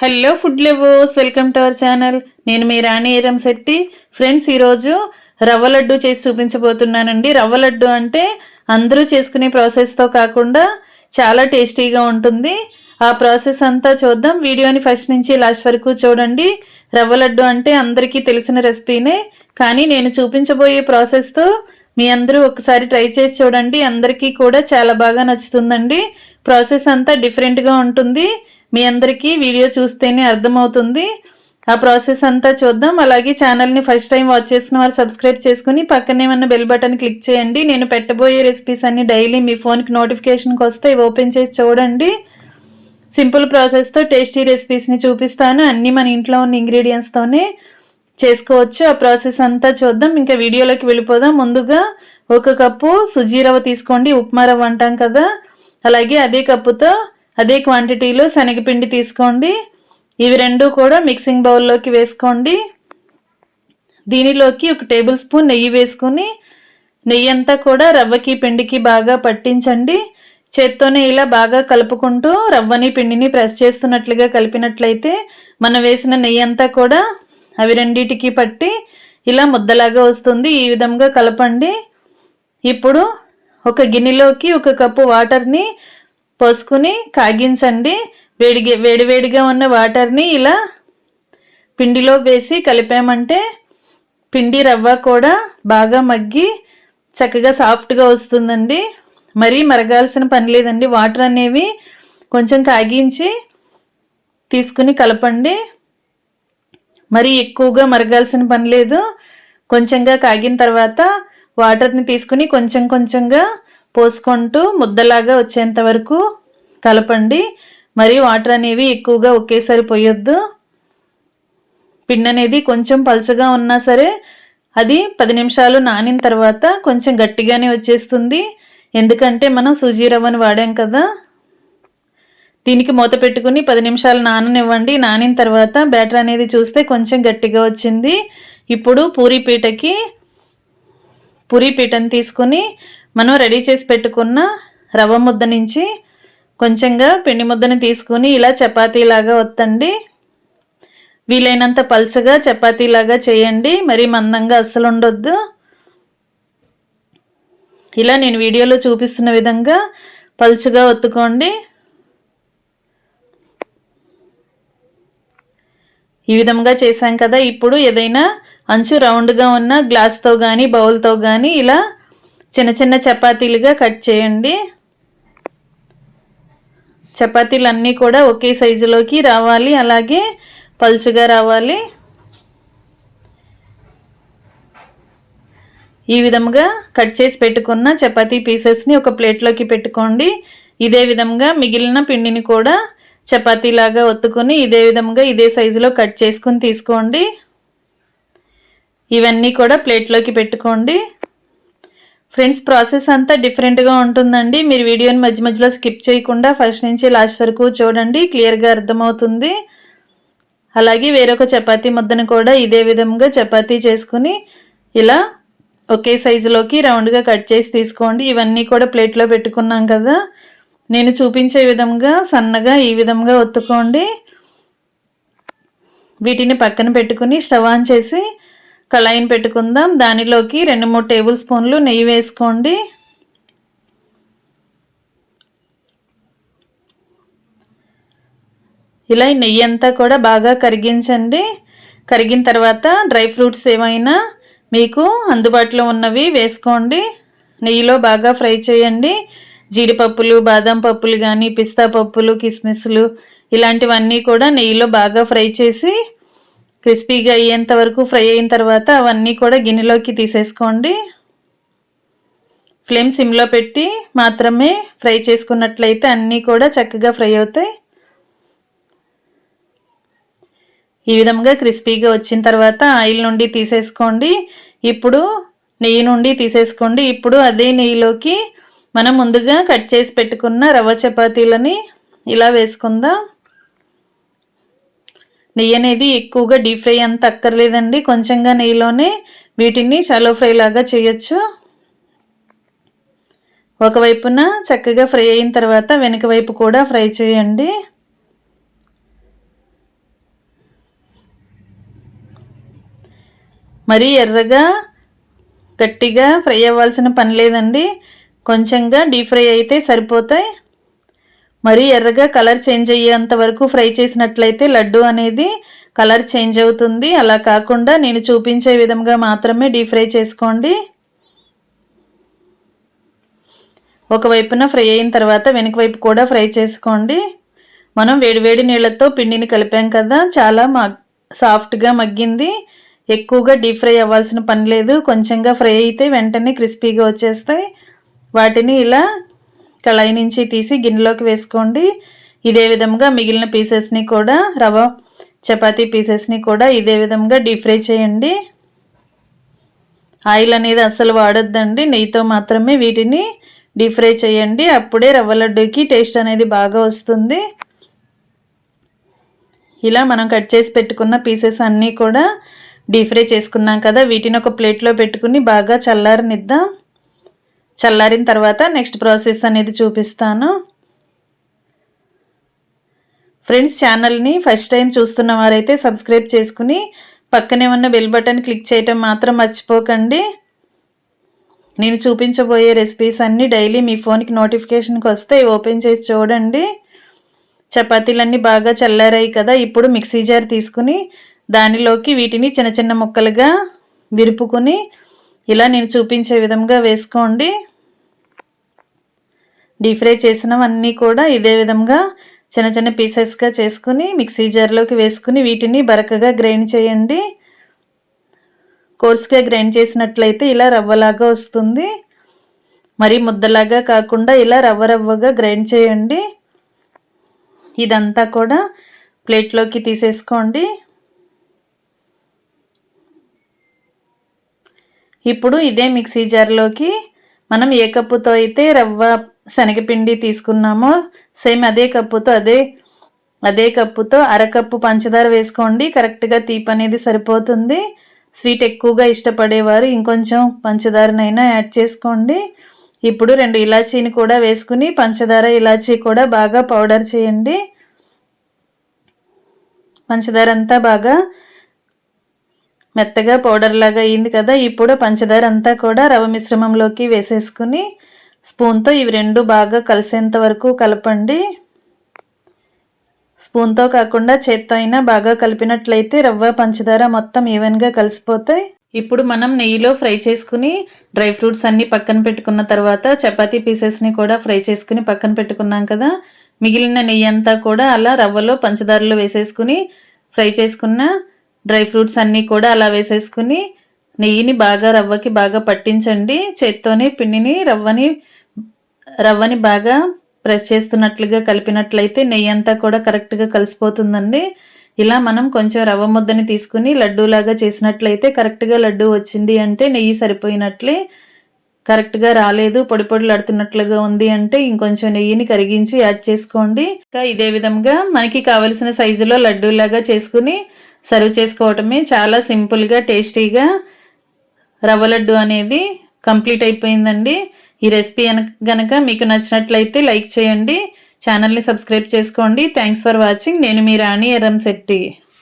Hello food lovers, welcome to our channel. నేను మీ రాణి Eramsetti. Friends, ఈరోజు రవ్వ లడ్డు చేసి చూపించబోతున్నానండి. రవ్వ లడ్డు అంటే అందరూ చేసుకునే ప్రాసెస్తో కాకుండా చాలా టేస్టీగా ఉంటుంది. ఆ ప్రాసెస్ అంతా చూద్దాం. వీడియోని ఫస్ట్ నుంచి లాస్ట్ వరకు చూడండి. రవ్వ లడ్డు అంటే అందరికీ తెలిసిన రెసిపీనే, కానీ నేను చూపించబోయే ప్రాసెస్తో మీ అందరూ ఒకసారి ట్రై చేసి చూడండి. అందరికీ కూడా చాలా బాగా నచ్చుతుందండి. ప్రాసెస్ అంతా డిఫరెంట్గా ఉంటుంది. మీ అందరికీ వీడియో చూస్తేనే అర్థమవుతుంది. ఆ ప్రాసెస్ అంతా చూద్దాం. అలాగే ఛానల్ని ఫస్ట్ టైం వాచ్ చేసిన వారు సబ్స్క్రైబ్ చేసుకుని పక్కనే ఉన్న బెల్ బటన్ క్లిక్ చేయండి. నేను పెట్టబోయే రెసిపీస్ అన్ని డైలీ మీ ఫోన్కి నోటిఫికేషన్కి వస్తే ఓపెన్ చేసి చూడండి. సింపుల్ ప్రాసెస్తో టేస్టీ రెసిపీస్ని చూపిస్తాను. అన్నీ మన ఇంట్లో ఉన్న ఇంగ్రీడియంట్స్తోనే చేసుకోవచ్చు. ఆ ప్రాసెస్ అంతా చూద్దాం. ఇంకా వీడియోలోకి వెళ్ళిపోదాం. ముందుగా 1 కప్పు సుజీ రవ్వ తీసుకోండి. ఉప్మా రవ్వ అంటాం కదా, అలాగే అదే కప్పుతో అదే క్వాంటిటీలో శనగపిండి తీసుకోండి. ఇవి రెండు కూడా మిక్సింగ్ బౌల్లోకి వేసుకోండి. దీనిలోకి 1 టేబుల్ స్పూన్ నెయ్యి వేసుకుని నెయ్యి అంతా కూడా రవ్వకి పిండికి బాగా పట్టించండి. చేత్తోనే ఇలా బాగా కలుపుకుంటూ రవ్వని పిండిని ప్రెస్ చేస్తున్నట్లుగా కలిపినట్లయితే మనం వేసిన నెయ్యి అంతా కూడా అవి రెండిటికి పట్టి ఇలా ముద్దలాగా వస్తుంది. ఈ విధంగా కలపండి. ఇప్పుడు ఒక గిన్నెలోకి 1 కప్పు వాటర్ని పోసుకుని కాగించండి. వేడివేడిగా ఉన్న వాటర్ని ఇలా పిండిలో వేసి కలిపామంటే పిండి రవ్వ కూడా బాగా మగ్గి చక్కగా సాఫ్ట్గా వస్తుందండి. మరీ మరగాల్సిన పని లేదండి. వాటర్ అనేవి కొంచెం కాగించి తీసుకుని కలపండి. మరీ ఎక్కువగా మరగాల్సిన పని లేదు. కొంచెంగా కాగిన తర్వాత వాటర్ని తీసుకుని కొంచెం కొంచెంగా పోసుకుంటూ ముద్దలాగా వచ్చేంత వరకు కలపండి. మరి వాటర్ అనేవి ఎక్కువగా ఒకేసారి పోయొద్దు. పిండి అనేది కొంచెం పలుచగా ఉన్నా సరే అది 10 నిమిషాలు నానిన తర్వాత కొంచెం గట్టిగానే వచ్చేస్తుంది. ఎందుకంటే మనం సూజీ రవ్వను వాడాం కదా. దీనికి మూత పెట్టుకుని 10 నిమిషాలు నాననివ్వండి. నానిన తర్వాత బ్యాటర్ అనేది చూస్తే కొంచెం గట్టిగా వచ్చింది. ఇప్పుడు పూరీ పీటను తీసుకుని మనం రెడీ చేసి పెట్టుకున్న రవ్వ ముద్ద నుంచి కొంచెంగా పిండి ముద్దను తీసుకుని ఇలా చపాతీలాగా ఒత్తండి. వీలైనంత పల్చగా చపాతీలాగా చేయండి. మరి మందంగా అస్సలు ఉండొద్దు. ఇలా నేను వీడియోలో చూపిస్తున్న విధంగా పల్చగా ఒత్తుకోండి. ఈ విధంగా చేశాం కదా. ఇప్పుడు ఏదైనా అంచు రౌండ్గా ఉన్న గ్లాస్తో కానీ బౌల్తో కానీ ఇలా చిన్న చిన్న చపాతీలుగా కట్ చేయండి. చపాతీలన్నీ కూడా ఒకే సైజులోకి రావాలి, అలాగే పలుచగా రావాలి. ఈ విధంగా కట్ చేసి పెట్టుకున్న చపాతీ పీసెస్ని ఒక ప్లేట్లోకి పెట్టుకోండి. ఇదే విధంగా మిగిలిన పిండిని కూడా చపాతీలాగా ఒత్తుకొని ఇదే విధంగా ఇదే సైజులో కట్ చేసుకుని తీసుకోండి. ఇవన్నీ కూడా ప్లేట్లోకి పెట్టుకోండి. ఫ్రెండ్స్, ప్రాసెస్ అంతా డిఫరెంట్గా ఉంటుందండి. మీరు వీడియోని మధ్య మధ్యలో స్కిప్ చేయకుండా ఫస్ట్ నుంచి లాస్ట్ వరకు చూడండి. క్లియర్గా అర్థమవుతుంది. అలాగే వేరొక చపాతీ ముద్దను కూడా ఇదే విధంగా చపాతీ చేసుకుని ఇలా ఒకే సైజులోకి రౌండ్గా కట్ చేసి తీసుకోండి. ఇవన్నీ కూడా ప్లేట్లో పెట్టుకున్నాం కదా. నేను చూపించే విధంగా సన్నగా ఈ విధంగా ఒత్తుకోండి. వీటిని పక్కన పెట్టుకుని స్టవ్ ఆన్ చేసి కళాయిని పెట్టుకుందాం. దానిలోకి 2-3 టేబుల్ స్పూన్లు నెయ్యి వేసుకోండి. ఇలా నెయ్యి అంతా కూడా బాగా కరిగించండి. కరిగిన తర్వాత డ్రై ఫ్రూట్స్ ఏమైనా మీకు అందుబాటులో ఉన్నవి వేసుకోండి. నెయ్యిలో బాగా ఫ్రై చేయండి. జీడిపప్పులు, బాదం పప్పులు కానీ, పిస్తా పప్పులు, కిస్మిస్లు ఇలాంటివన్నీ కూడా నెయ్యిలో బాగా ఫ్రై చేసి క్రిస్పీగా అయ్యేంత వరకు ఫ్రై అయిన తర్వాత అవన్నీ కూడా గిన్నెలోకి తీసేసుకోండి. ఫ్లేమ్ సిమ్లో పెట్టి మాత్రమే ఫ్రై చేసుకున్నట్లయితే అన్నీ కూడా చక్కగా ఫ్రై అవుతాయి. ఈ విధంగా క్రిస్పీగా వచ్చిన తర్వాత ఆయిల్ నుండి తీసేసుకోండి. ఇప్పుడు నెయ్యి నుండి తీసేసుకోండి. ఇప్పుడు అదే నెయ్యిలోకి మనం ముందుగా కట్ చేసి పెట్టుకున్న రవ్వ చపాతీలని ఇలా వేసుకుందాం. నెయ్యి అనేది ఎక్కువగా డీప్ ఫ్రై అంత అక్కర్లేదండి. కొంచెంగా నెయ్యిలోనే వీటిని షాలో ఫ్రై లాగా చేయొచ్చు. ఒకవైపున చక్కగా ఫ్రై అయిన తర్వాత వెనక వైపు కూడా ఫ్రై చేయండి. మరీ ఎర్రగా గట్టిగా ఫ్రై అవ్వాల్సిన పని లేదండి, కొంచెంగా డీప్ ఫ్రై అయితే సరిపోతాయి. మరీ ఎర్రగా కలర్ చేంజ్ అయ్యేంత వరకు ఫ్రై చేసినట్లయితే లడ్డు అనేది కలర్ చేంజ్ అవుతుంది. అలా కాకుండా నేను చూపించే విధంగా మాత్రమే డీప్ ఫ్రై చేసుకోండి. ఒకవైపున ఫ్రై అయిన తర్వాత వెనుక వైపు కూడా ఫ్రై చేసుకోండి. మనం వేడివేడి నీళ్ళతో పిండిని కలిపాం కదా, చాలా సాఫ్ట్గా మగ్గింది. ఎక్కువగా డీప్ ఫ్రై అవ్వాల్సిన పని లేదు, కొంచెంగా ఫ్రై అయితే వెంటనే క్రిస్పీగా వచ్చేస్తాయి. వాటిని ఇలా కళాయి నుంచి తీసి గిన్నెలోకి వేసుకోండి. ఇదే విధంగా మిగిలిన పీసెస్ని కూడా రవ్వ చపాతీ పీసెస్ని కూడా ఇదే విధంగా డీప్ ఫ్రై చేయండి. ఆయిల్ అనేది అస్సలు వాడొద్దండి, నెయ్యితో మాత్రమే వీటిని డీప్ ఫ్రై చేయండి. అప్పుడే రవ్వ లడ్డూకి టేస్ట్ అనేది బాగా వస్తుంది. ఇలా మనం కట్ చేసి పెట్టుకున్న పీసెస్ అన్నీ కూడా డీప్ ఫ్రై చేసుకున్నాం కదా, వీటిని ఒక ప్లేట్లో పెట్టుకుని బాగా చల్లారనిద్దాం. చల్లారిన తర్వాత నెక్స్ట్ ప్రాసెస్ అనేది చూపిస్తాను. ఫ్రెండ్స్, ఛానల్ని ఫస్ట్ టైం చూస్తున్న వారైతే సబ్స్క్రైబ్ చేసుకుని పక్కనే ఉన్న బెల్ బటన్ క్లిక్ చేయటం మాత్రం మర్చిపోకండి. నేను చూపించబోయే రెసిపీస్ అన్నీ డైలీ మీ ఫోన్కి నోటిఫికేషన్కి వస్తే ఓపెన్ చేసి చూడండి. చపాతీలన్నీ బాగా చల్లారాయి కదా, ఇప్పుడు మిక్సీ జార్ తీసుకుని దానిలోకి వీటిని చిన్న చిన్న ముక్కలుగా విరుపుకొని ఇలా నేను చూపించే విధంగా వేసుకోండి. డీప్ ఫ్రై చేసినవన్నీ కూడా ఇదే విధంగా చిన్న చిన్న పీసెస్గా చేసుకుని మిక్సీ జార్లోకి వేసుకుని వీటిని బరకగా గ్రైండ్ చేయండి. కోర్స్గా గ్రైండ్ చేసినట్లయితే ఇలా రవ్వలాగా వస్తుంది. మరి ముద్దలాగా కాకుండా ఇలా రవ్వ రవ్వగా గ్రైండ్ చేయండి. ఇదంతా కూడా ప్లేట్లోకి తీసేసుకోండి. ఇప్పుడు ఇదే మిక్సీ జార్లోకి మనం ఏ కప్పుతో అయితే రవ్వ శనగపిండి తీసుకున్నామో సేమ్ అదే కప్పుతో అరకప్పు పంచదార వేసుకోండి. కరెక్ట్గా తీపి అనేది సరిపోతుంది. స్వీట్ ఎక్కువగా ఇష్టపడేవారు ఇంకొంచెం పంచదారనైనా యాడ్ చేసుకోండి. ఇప్పుడు 2 ఇలాచీని కూడా వేసుకుని పంచదార ఇలాచీ కూడా బాగా పౌడర్ చేయండి. పంచదార అంతా బాగా మెత్తగా పౌడర్ లాగా అయింది కదా, ఇప్పుడు పంచదార అంతా కూడా రవ్వ మిశ్రమంలోకి వేసేసుకుని స్పూన్తో ఇవి రెండు బాగా కలిసేంత వరకు కలపండి. స్పూన్తో కాకుండా చేత్తో అయినా బాగా కలిపినట్లయితే రవ్వ పంచదార మొత్తం ఈవెన్గా కలిసిపోతాయి. ఇప్పుడు మనం నెయ్యిలో ఫ్రై చేసుకుని డ్రై ఫ్రూట్స్ అన్నీ పక్కన పెట్టుకున్న తర్వాత చపాతీ పీసెస్ని కూడా ఫ్రై చేసుకుని పక్కన పెట్టుకున్నాం కదా, మిగిలిన నెయ్యి అంతా కూడా అలా రవ్వలో పంచదారలో వేసేసుకుని ఫ్రై చేసుకున్న డ్రై ఫ్రూట్స్ అన్నీ కూడా అలా వేసేసుకుని నెయ్యిని బాగా రవ్వకి బాగా పట్టించండి. చేత్తోనే పిండిని రవ్వని బాగా ప్రెస్ చేస్తున్నట్లుగా కలిపినట్లయితే నెయ్యి అంతా కూడా కరెక్ట్గా కలిసిపోతుందండి. ఇలా మనం కొంచెం రవ్వ ముద్దని తీసుకుని లడ్డూలాగా చేసినట్లయితే కరెక్ట్గా లడ్డూ వచ్చింది అంటే నెయ్యి సరిపోయినట్లే. కరెక్ట్గా రాలేదు, పొడి పొడిలాడుతున్నట్లుగా ఉంది అంటే ఇంకొంచెం నెయ్యిని కరిగించి యాడ్ చేసుకోండి. ఇంకా ఇదే విధంగా మనకి కావలసిన సైజులో లడ్డూలాగా చేసుకుని సర్వ్ చేసుకోవటమే. చాలా సింపుల్గా టేస్టీగా రవ్వ లడ్డు అనేది కంప్లీట్ అయిపోయిందండి. ఈ రెసిపీ గనక మీకు నచ్చినట్లయితే లైక్ చేయండి, ఛానల్ని సబ్స్క్రైబ్ చేసుకోండి. Thanks for watching. నేను మీ రాణి ఎర్రంశెట్టి.